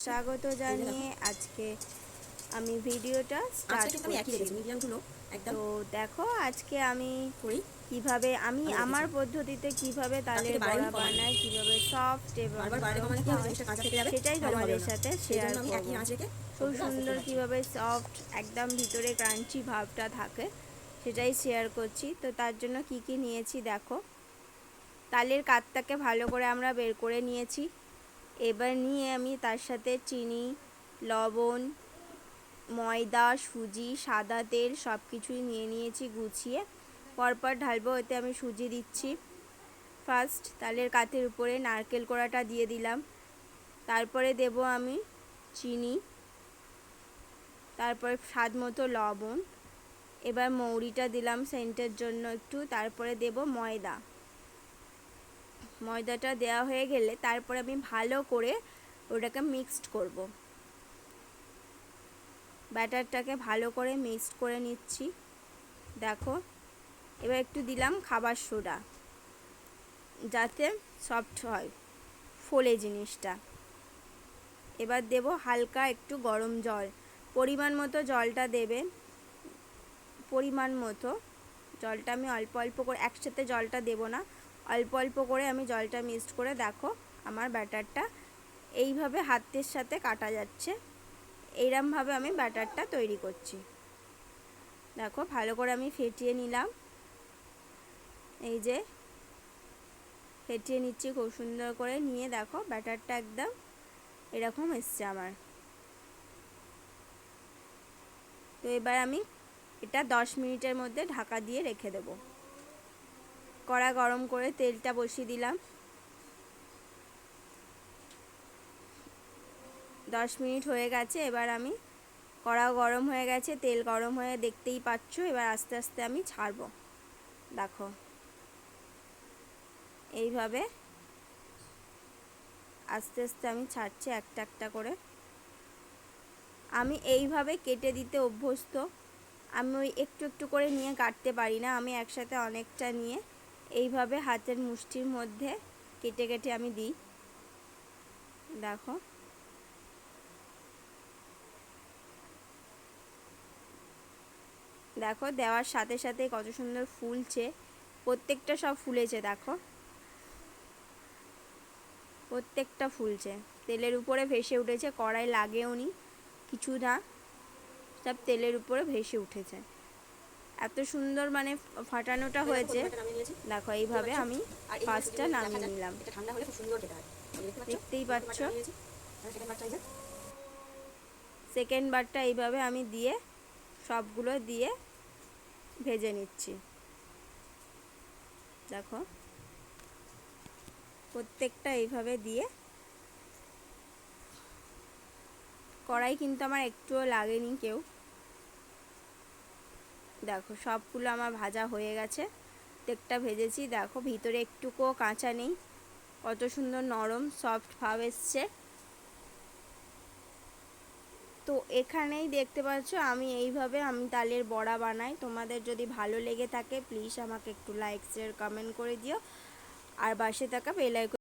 স্বাগত জানিয়ে আজকে আমি ভিডিওটা স্টার্ট করছি। তো দেখো আজকে আমি কিভাবে আমার পদ্ধতিতে কিভাবে তালের বড়া বানাই, কিভাবে সফট এবং সেটাই তোমাদের সাথে শেয়ার করব। খুব সুন্দর কিভাবে সফট একদম ভিতরে ক্রাঞ্চি ভাবটা থাকে সেটাই শেয়ার করছি। তো তার জন্য কি কি নিয়েছি দেখো। তালের কাতটাকে ভালো করে আমরা বের করে নিয়েছি। এবার নিয়ে আমি তার সাথে চিনি, লবণ, ময়দা, সুজি, সাদা তেল সব কিছুই নিয়ে নিয়েছি গুছিয়ে। পরপর ঢালবো। এতে আমি সুজি দিচ্ছি। ফার্স্ট তালের কাঠের উপরে নারকেল কোড়াটা দিয়ে দিলাম। তারপরে দেব আমি চিনি, তারপরে স্বাদ মতো লবণ। এবার মৌরিটা দিলাম সেন্টের জন্য একটু। তারপরে দেব ময়দা। ময়দাটা দেওয়া হয়ে গেলে তারপরে আমি ভালো করে ওটাকে মিক্সড করব। ব্যাটারটাকে ভালো করে মিক্সড করে নিচ্ছি। দেখো এবার একটু দিলাম খাবার সোডা যাতে সফট হয়, ফোলে জিনিসটা। এবার দেব হালকা একটু গরম জল, পরিমাণ মতো জলটা দেবেন। পরিমাণ মতো জলটা আমি অল্প অল্প করে, একসাথে জলটা দেব না, অল্প অল্প করে আমি জলটা মিক্সড করে দেখো আমার ব্যাটারটা এইভাবে হাতের সাথে কাটা যাচ্ছে। এইরকমভাবে আমি ব্যাটারটা তৈরি করছি। দেখো ভালো করে আমি ফেটিয়ে নিলাম। এই যে ফেটিয়ে নিচ্ছি খুব সুন্দর করে। নিয়ে দেখো ব্যাটারটা একদম এরকম এসছে আমার। তো এবার আমি এটা 10 মিনিটের মধ্যে ঢাকা দিয়ে রেখে দেব। কড়া গরম করে তেলটা বসিয়ে দিলাম। 10 মিনিট হয়ে গেছে। এবার আমি, কড়া গরম হয়ে গেছে, তেল গরম হয়ে দেখতেই পাচ্ছ। এবার আস্তে আস্তে আমি ছাড়বো। দেখো এইভাবে আস্তে আস্তে আমি ছাড়ছি একটা একটা করে। আমি এইভাবে কেটে দিতে অভ্যস্ত। আমি ওই একটু একটু করে নিয়ে কাটতে পারি না। আমি একসাথে অনেকটা নিয়ে এইভাবে হাতের মুষ্টির মধ্যে কেটে কেটে আমি দিই। দেখো দেখো দেওয়ার সাথে সাথে কত সুন্দর ফুলছে। প্রত্যেকটা সব ফুলেছে দেখো, প্রত্যেকটা ফুলছে, তেলের উপরে ভেসে উঠেছে। কড়াই লাগেও নি কিছু না, সব তেলের উপরে ভেসে উঠেছে। এত সুন্দর মানে ফাটানোটা হয়েছে। দেখো এইভাবে আমি ফার্স্টটা নামিয়ে নিলাম, দেখতেই পাচ্ছ। সেকেন্ড বারটা এইভাবে আমি দিয়ে সবগুলো দিয়ে ভেজে নিচ্ছি। দেখো প্রত্যেকটা এইভাবে দিয়ে, কড়াই কিন্তু আমার একটুও লাগেনি কেউ। দেখো সবগুলো আমার ভাজা হয়ে গেছে। প্রত্যেকটা ভেজেছি। দেখো ভিতরে একটুকুও কাঁচা নেই, কত সুন্দর নরম সফট ভাব এসছে। তো এখানেই দেখতে পাচ্ছ আমি এইভাবে আমি তালের বড়া বানাই। তোমাদের যদি ভালো লেগে থাকে প্লিজ আমাকে একটু লাইক শেয়ার কমেন্ট করে দিও, আর পাশে থাকা বেল আইকন